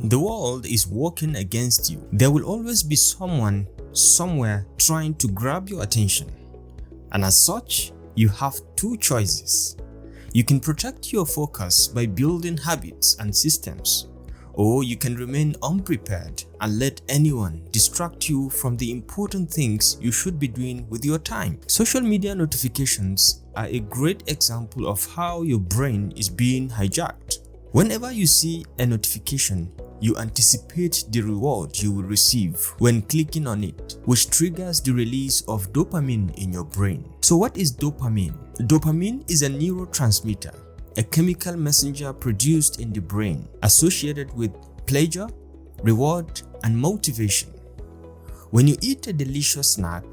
The world is working against you. There will always be someone somewhere trying to grab your attention. And as such, you have two choices. You can protect your focus by building habits and systems, or you can remain unprepared and let anyone distract you from the important things you should be doing with your time. Social media notifications are a great example of how your brain is being hijacked. Whenever you see a notification, you anticipate the reward you will receive when clicking on it, which triggers the release of dopamine in your brain. So what is dopamine? Dopamine is a neurotransmitter, a chemical messenger produced in the brain associated with pleasure, reward, and motivation. When you eat a delicious snack,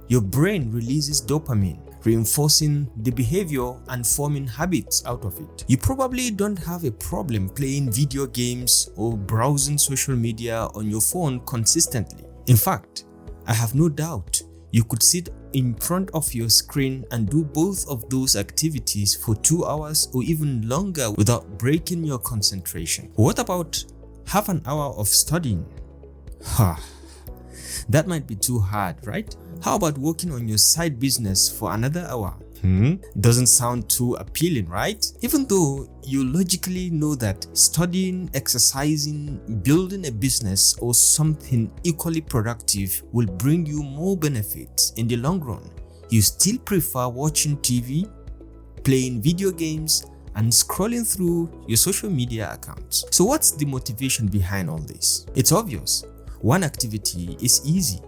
your brain releases dopamine, reinforcing the behavior and forming habits out of it. You probably don't have a problem playing video games or browsing social media on your phone consistently. In fact, I have no doubt you could sit in front of your screen and do both of those activities for 2 hours or even longer without breaking your concentration. What about half an hour of studying? That might be too hard, right? How about working on your side business for another hour? Doesn't sound too appealing, right? Even though you logically know that studying, exercising, building a business, or something equally productive will bring you more benefits in the long run, you still prefer watching TV, playing video games, and scrolling through your social media accounts. So what's the motivation behind all this? It's obvious. One activity is easy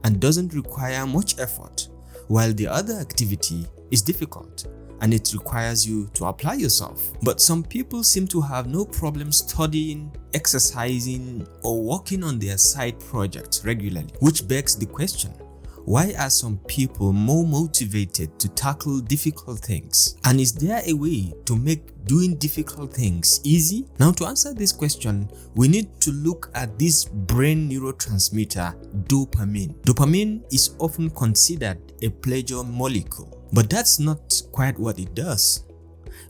and doesn't require much effort, while the other activity is difficult and it requires you to apply yourself. But some people seem to have no problem studying, exercising, or working on their side projects regularly, which begs the question, why are some people more motivated to tackle difficult things? And is there a way to make doing difficult things easy? Now, to answer this question, we need to look at this brain neurotransmitter, dopamine. Dopamine is often considered a pleasure molecule, but that's not quite what it does.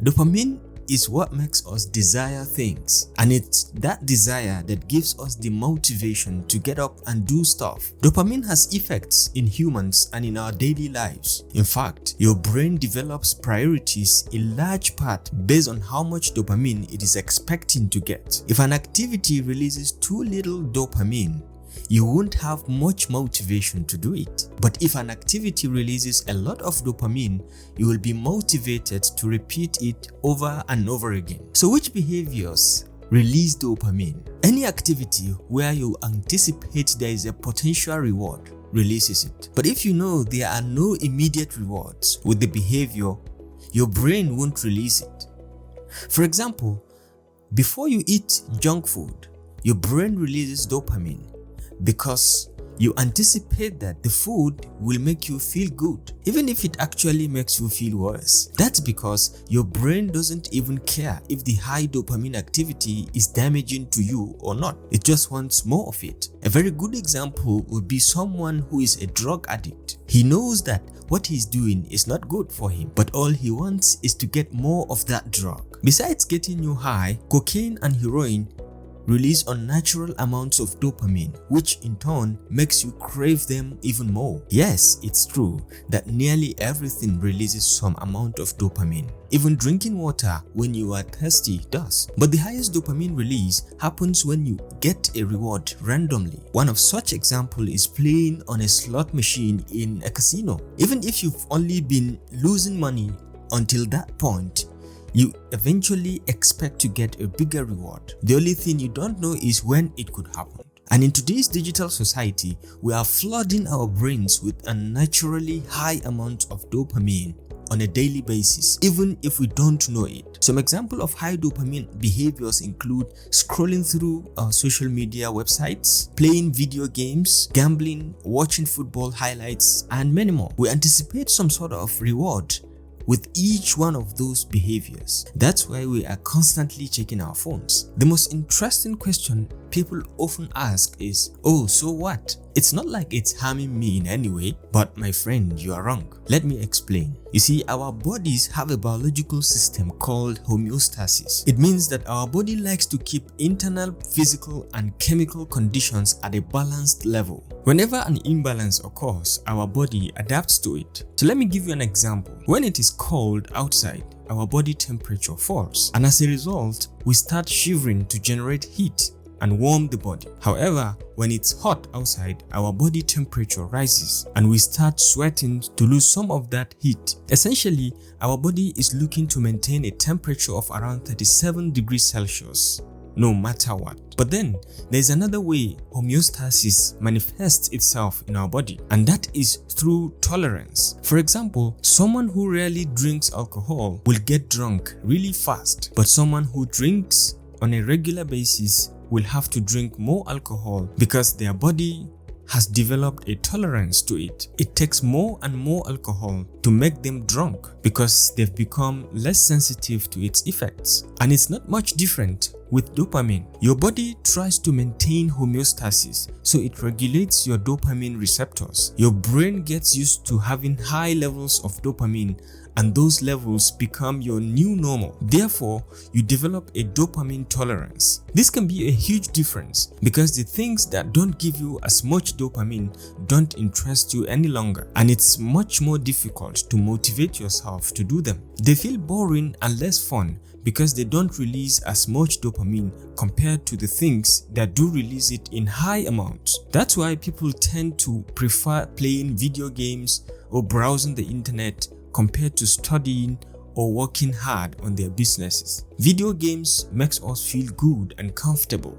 Dopamine is what makes us desire things, and it's that desire that gives us the motivation to get up and do stuff. Dopamine has effects in humans and in our daily lives. In fact, your brain develops priorities in large part based on how much dopamine it is expecting to get. If an activity releases too little dopamine, you won't have much motivation to do it. But if an activity releases a lot of dopamine, you will be motivated to repeat it over and over again. So which behaviors release dopamine? Any activity where you anticipate there is a potential reward releases it. But if you know there are no immediate rewards with the behavior, your brain won't release it. For example, before you eat junk food, your brain releases dopamine because you anticipate that the food will make you feel good, even if it actually makes you feel worse. That's because your brain doesn't even care if the high dopamine activity is damaging to you or not. It just wants more of it. A very good example would be someone who is a drug addict. He knows that what he's doing is not good for him, but all he wants is to get more of that drug. Besides getting you high, cocaine and heroin release unnatural amounts of dopamine, which in turn makes you crave them even more. Yes, it's true that nearly everything releases some amount of dopamine. Even drinking water when you are thirsty does. But the highest dopamine release happens when you get a reward randomly. One of such examples is playing on a slot machine in a casino. Even if you've only been losing money until that point, you eventually expect to get a bigger reward. The only thing you don't know is when it could happen. And in today's digital society, we are flooding our brains with unnaturally high amounts of dopamine on a daily basis, even if we don't know it. Some examples of high dopamine behaviors include scrolling through social media websites, playing video games, gambling, watching football highlights, and many more. We anticipate some sort of reward with each one of those behaviors. That's why we are constantly checking our phones. The most interesting question people often ask is, oh, so what? It's not like it's harming me in any way. But my friend, you are wrong. Let me explain. You see, our bodies have a biological system called homeostasis. It means that our body likes to keep internal physical and chemical conditions at a balanced level. Whenever an imbalance occurs, our body adapts to it. So let me give you an example. When it is cold outside, our body temperature falls, and as a result, we start shivering to generate heat and warm the body. However, when it's hot outside, our body temperature rises and we start sweating to lose some of that heat. Essentially, our body is looking to maintain a temperature of around 37 degrees Celsius, no matter what. But then, there's another way homeostasis manifests itself in our body, and that is through tolerance. For example, someone who rarely drinks alcohol will get drunk really fast, but someone who drinks on a regular basis will have to drink more alcohol because their body has developed a tolerance to it. It takes more and more alcohol to make them drunk because they've become less sensitive to its effects. And it's not much different with dopamine. Your body tries to maintain homeostasis, so it regulates your dopamine receptors. Your brain gets used to having high levels of dopamine, and those levels become your new normal. Therefore, you develop a dopamine tolerance. This can be a huge difference because the things that don't give you as much dopamine don't interest you any longer, and it's much more difficult to motivate yourself to do them. They feel boring and less fun because they don't release as much dopamine compared to the things that do release it in high amounts. That's why people tend to prefer playing video games or browsing the internet compared to studying or working hard on their businesses. Video games makes us feel good and comfortable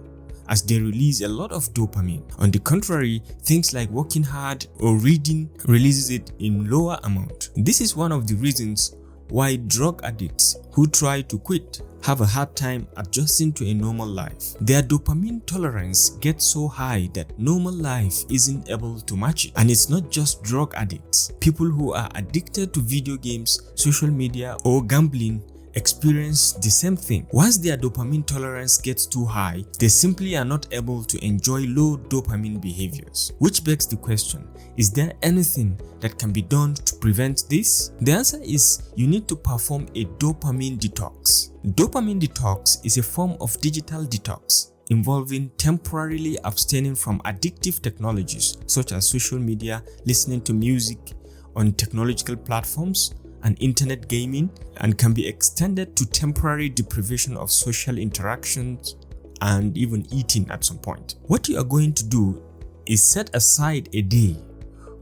as they release a lot of dopamine. On the contrary, things like working hard or reading releases it in lower amount. This is one of the reasons why drug addicts who try to quit have a hard time adjusting to a normal life. Their dopamine tolerance gets so high that normal life isn't able to match it. And it's not just drug addicts. People who are addicted to video games, social media, or gambling experience the same thing. Once their dopamine tolerance gets too high, they simply are not able to enjoy low dopamine behaviors. Which begs the question, is there anything that can be done to prevent this? The answer is you need to perform a dopamine detox. Dopamine detox is a form of digital detox involving temporarily abstaining from addictive technologies such as social media, listening to music on technological platforms, and internet gaming, and can be extended to temporary deprivation of social interactions and even eating at some point. What you are going to do is set aside a day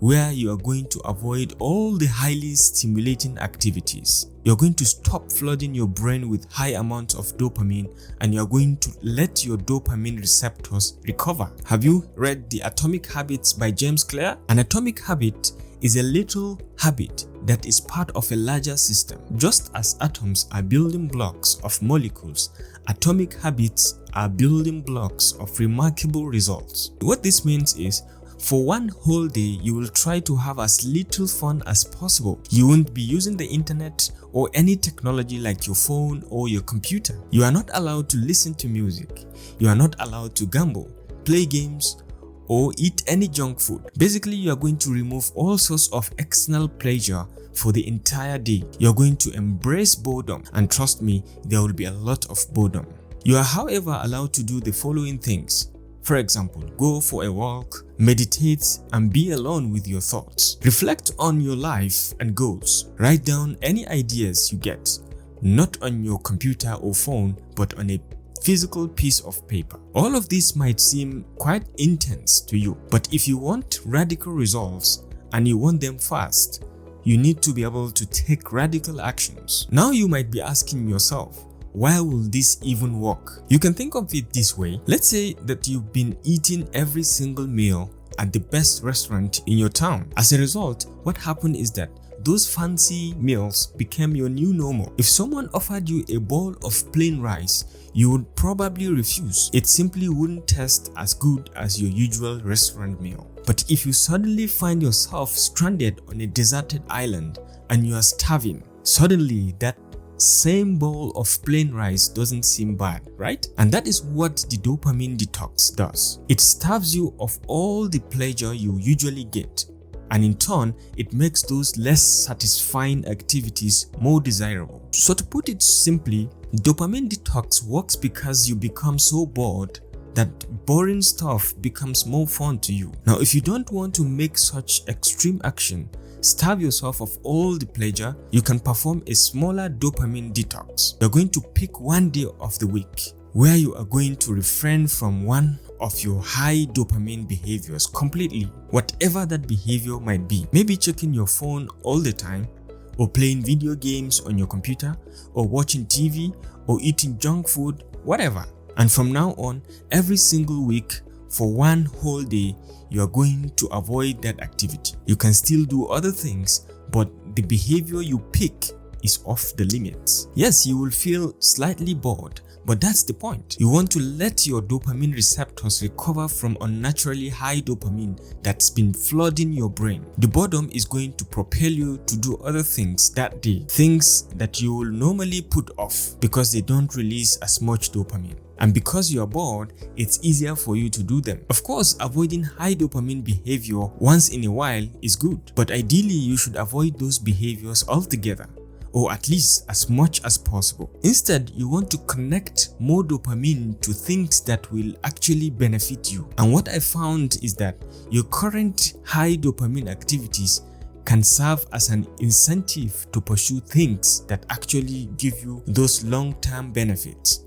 where you are going to avoid all the highly stimulating activities. You're going to stop flooding your brain with high amounts of dopamine, and you're going to let your dopamine receptors recover. Have you read The Atomic Habits by James Clear? An atomic habit is a little habit that is part of a larger system. Just as atoms are building blocks of molecules, atomic habits are building blocks of remarkable results. What this means is, for one whole day, you will try to have as little fun as possible. You won't be using the internet or any technology like your phone or your computer. You are not allowed to listen to music. You are not allowed to gamble, play games, or eat any junk food. Basically, you are going to remove all sorts of external pleasure for the entire day. You are going to embrace boredom, and trust me, there will be a lot of boredom. You are, however, allowed to do the following things. For example, go for a walk, meditate, and be alone with your thoughts. Reflect on your life and goals. Write down any ideas you get, not on your computer or phone, but on a physical piece of paper. All of this might seem quite intense to you, but if you want radical results and you want them fast, you need to be able to take radical actions. Now you might be asking yourself, why will this even work? You can think of it this way. Let's say that you've been eating every single meal at the best restaurant in your town. As a result, what happened is that those fancy meals became your new normal. If someone offered you a bowl of plain rice, you would probably refuse. It simply wouldn't taste as good as your usual restaurant meal. But if you suddenly find yourself stranded on a deserted island and you are starving, suddenly that same bowl of plain rice doesn't seem bad, right? And that is what the dopamine detox does. It starves you of all the pleasure you usually get, and in turn, it makes those less satisfying activities more desirable. So to put it simply, dopamine detox works because you become so bored that boring stuff becomes more fun to you. Now, if you don't want to make such extreme action, starve yourself of all the pleasure, you can perform a smaller dopamine detox. You're going to pick one day of the week where you are going to refrain from one of your high dopamine behaviors completely, whatever that behavior might be. Maybe checking your phone all the time, or playing video games on your computer, or watching TV, or eating junk food, whatever. And from now on, every single week, for one whole day, you are going to avoid that activity. You can still do other things, but the behavior you pick is off the limits. Yes, you will feel slightly bored, but that's the point. You want to let your dopamine receptors recover from unnaturally high dopamine that's been flooding your brain. The boredom is going to propel you to do other things that day, things that you will normally put off because they don't release as much dopamine. And because you are bored, it's easier for you to do them. Of course, avoiding high dopamine behavior once in a while is good, but ideally you should avoid those behaviors altogether, or at least as much as possible. Instead, you want to connect more dopamine to things that will actually benefit you. And what I found is that your current high dopamine activities can serve as an incentive to pursue things that actually give you those long-term benefits.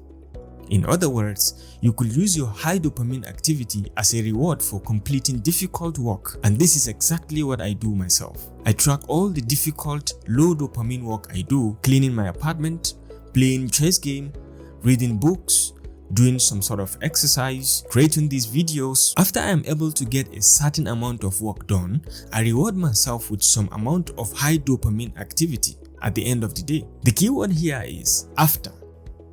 In other words, you could use your high dopamine activity as a reward for completing difficult work, and this is exactly what I do myself. I track all the difficult, low dopamine work I do: cleaning my apartment, playing chess game, reading books, doing some sort of exercise, creating these videos. After I am able to get a certain amount of work done, I reward myself with some amount of high dopamine activity at the end of the day. The key word here is after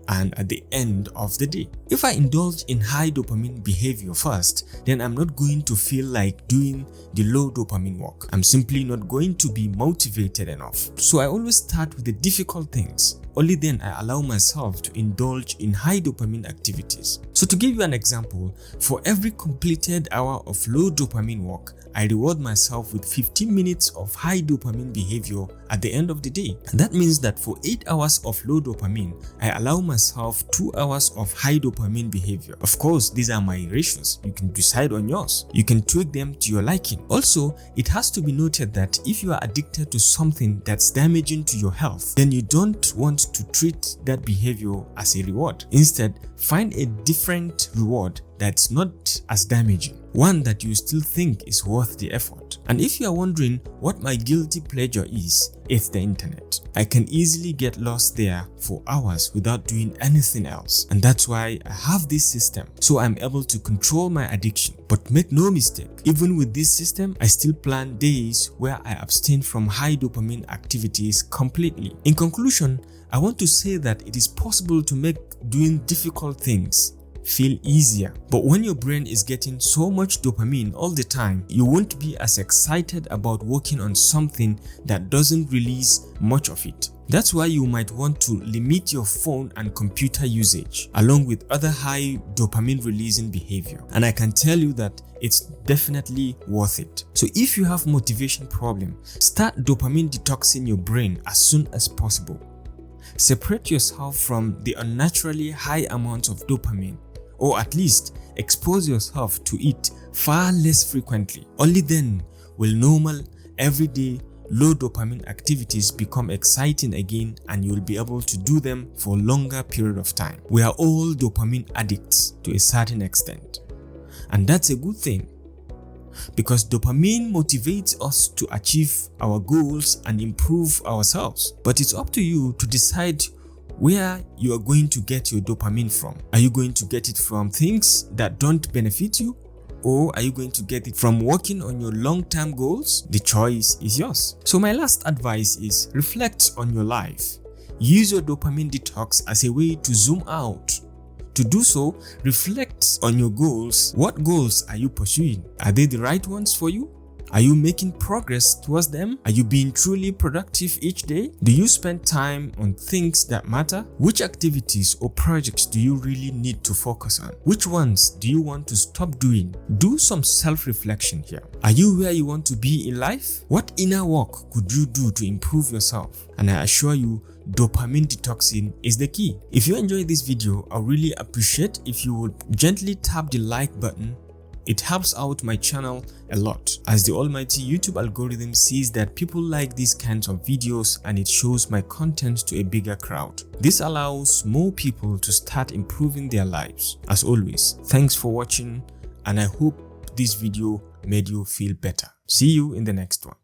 and at the end of the day. If I indulge in high dopamine behavior first, then I'm not going to feel like doing the low dopamine work. I'm simply not going to be motivated enough. So I always start with the difficult things. Only then I allow myself to indulge in high dopamine activities. So to give you an example, for every completed hour of low dopamine work, I reward myself with 15 minutes of high dopamine behavior at the end of the day. And that means that for 8 hours of low dopamine, I allow myself 2 hours of high dopamine behavior. Of course, these are my ratios. You can decide on yours. You can tweak them to your liking. Also, it has to be noted that if you are addicted to something that's damaging to your health, then you don't want to treat that behavior as a reward. Instead, find a different reward that's not as damaging, one that you still think is worth the effort. And if you are wondering what my guilty pleasure is, it's the internet. I can easily get lost there for hours without doing anything else, and that's why I have this system, so I'm able to control my addiction. But make no mistake, even with this system, I still plan days where I abstain from high dopamine activities completely. In conclusion, I want to say that it is possible to make doing difficult things feel easier. But when your brain is getting so much dopamine all the time, you won't be as excited about working on something that doesn't release much of it. That's why you might want to limit your phone and computer usage, along with other high dopamine releasing behavior. And I can tell you that it's definitely worth it. So if you have motivation problem, start dopamine detoxing your brain as soon as possible. Separate yourself from the unnaturally high amounts of dopamine, or at least expose yourself to it far less frequently. Only then will normal, everyday, low dopamine activities become exciting again, and you will be able to do them for a longer period of time. We are all dopamine addicts to a certain extent, and that's a good thing, because dopamine motivates us to achieve our goals and improve ourselves. But it's up to you to decide where you are going to get your dopamine from. Are you going to get it from things that don't benefit you, or are you going to get it from working on your long-term goals? The choice is yours. So my last advice is reflect on your life. Use your dopamine detox as a way to zoom out. To do so, reflect on your goals. What goals are you pursuing? Are they the right ones for you? Are you making progress towards them? Are you being truly productive each day? Do you spend time on things that matter? Which activities or projects do you really need to focus on? Which ones do you want to stop doing? Do some self-reflection here. Are you where you want to be in life? What inner work could you do to improve yourself? And I assure you, dopamine detoxing is the key. If you enjoyed this video, I really appreciate if you would gently tap the like button. It helps out my channel a lot, as the almighty YouTube algorithm sees that people like these kinds of videos and it shows my content to a bigger crowd. This allows more people to start improving their lives. As always, thanks for watching, and I hope this video made you feel better. See you in the next one.